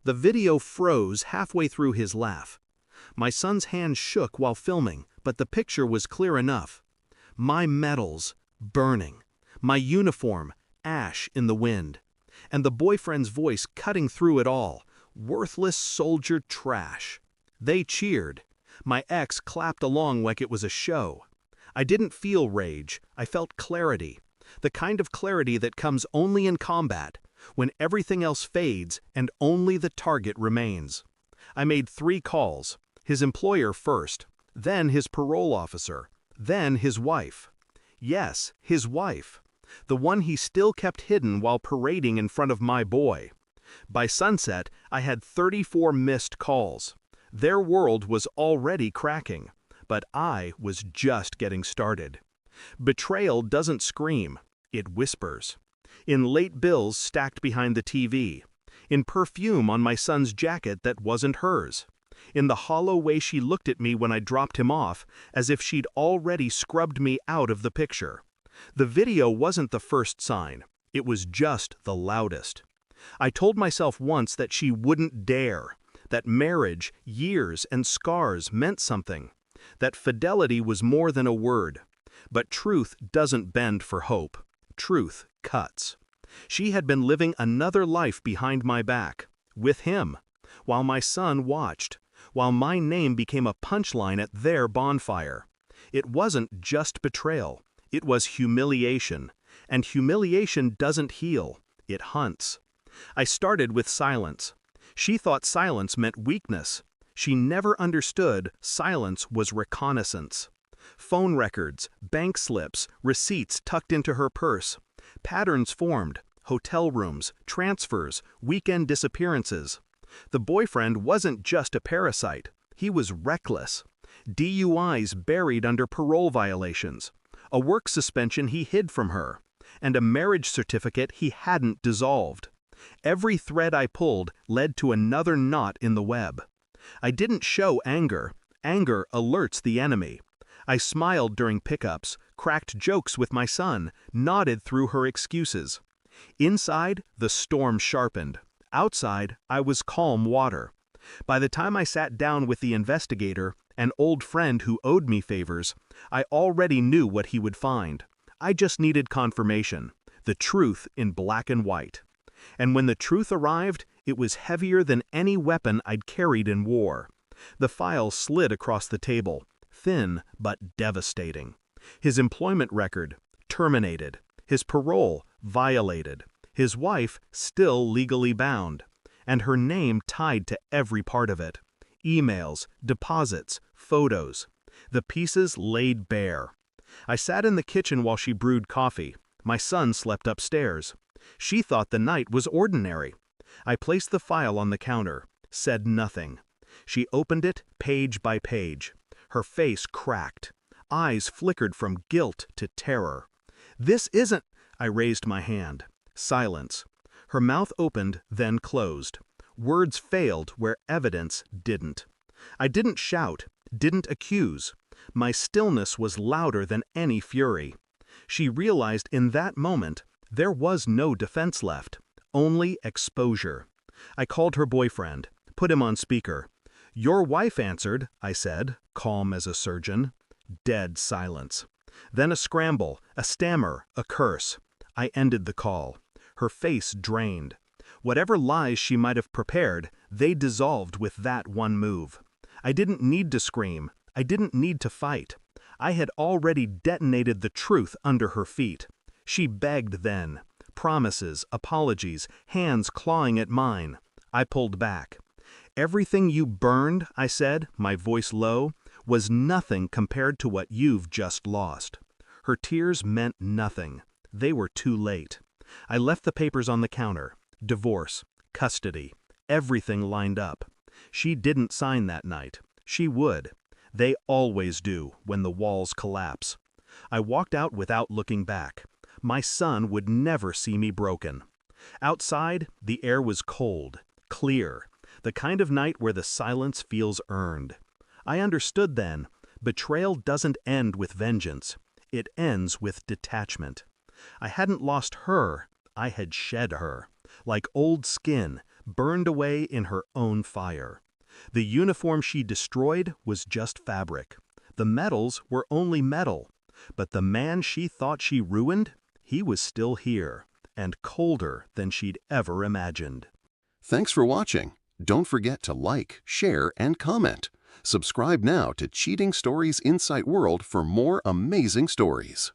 The video froze halfway through his laugh. My son's hand shook while filming, but the picture was clear enough. My medals, burning. My uniform, ash in the wind. And the boyfriend's voice cutting through it all. Worthless soldier trash. They cheered. My ex clapped along like it was a show. I didn't feel rage, I felt clarity. The kind of clarity that comes only in combat, when everything else fades and only the target remains. I made 3 calls, his employer first, then his parole officer, then his wife. Yes, his wife. The one he still kept hidden while parading in front of my boy. By sunset, I had 34 missed calls. Their world was already cracking, but I was just getting started. Betrayal doesn't scream, it whispers. In late bills stacked behind the TV. In perfume on my son's jacket that wasn't hers. In the hollow way she looked at me when I dropped him off, as if she'd already scrubbed me out of the picture. The video wasn't the first sign, it was just the loudest. I told myself once that she wouldn't dare, that marriage, years, and scars meant something, that fidelity was more than a word. But truth doesn't bend for hope. Truth cuts. She had been living another life behind my back, with him, while my son watched, while my name became a punchline at their bonfire. It wasn't just betrayal, it was humiliation, and humiliation doesn't heal, it hunts. I started with silence. She thought silence meant weakness. She never understood silence was reconnaissance. Phone records, bank slips, receipts tucked into her purse. Patterns formed, hotel rooms, transfers, weekend disappearances. The boyfriend wasn't just a parasite, he was reckless. DUIs buried under parole violations, a work suspension he hid from her, and a marriage certificate he hadn't dissolved. Every thread I pulled led to another knot in the web. I didn't show anger. Anger alerts the enemy. I smiled during pickups, cracked jokes with my son, nodded through her excuses. Inside, the storm sharpened. Outside, I was calm water. By the time I sat down with the investigator, an old friend who owed me favors, I already knew what he would find. I just needed confirmation, the truth in black and white. And when the truth arrived, it was heavier than any weapon I'd carried in war. The file slid across the table, thin but devastating. His employment record, terminated. His parole, violated. His wife, still legally bound. And her name tied to every part of it. Emails, deposits, photos. The pieces laid bare. I sat in the kitchen while she brewed coffee. My son slept upstairs. She thought the night was ordinary. I placed the file on the counter, said nothing. She opened it page by page. Her face cracked. Eyes flickered from guilt to terror. "This isn't—" I raised my hand. Silence. Her mouth opened, then closed. Words failed where evidence didn't. I didn't shout, didn't accuse. My stillness was louder than any fury. She realized in that moment there was no defense left, only exposure. I called her boyfriend, put him on speaker. "Your wife answered," I said, calm as a surgeon. Dead silence. Then a scramble, a stammer, a curse. I ended the call. Her face drained. Whatever lies she might have prepared, they dissolved with that one move. I didn't need to scream. I didn't need to fight. I had already detonated the truth under her feet. She begged then. Promises, apologies, hands clawing at mine. I pulled back. "Everything you burned," I said, my voice low, "was nothing compared to what you've just lost." Her tears meant nothing. They were too late. I left the papers on the counter. Divorce, custody, everything lined up. She didn't sign that night. She would. They always do when the walls collapse. I walked out without looking back. My son would never see me broken. Outside, the air was cold, clear, the kind of night where the silence feels earned. I understood then, betrayal doesn't end with vengeance. It ends with detachment. I hadn't lost her, I had shed her. Like old skin, burned away in her own fire. The uniform she destroyed was just fabric. The medals were only metal. But the man she thought she ruined, he was still here, and colder than she'd ever imagined. Thanks for watching. Don't forget to like, share, and comment. Subscribe now to Cheating Stories Insight World for more amazing stories.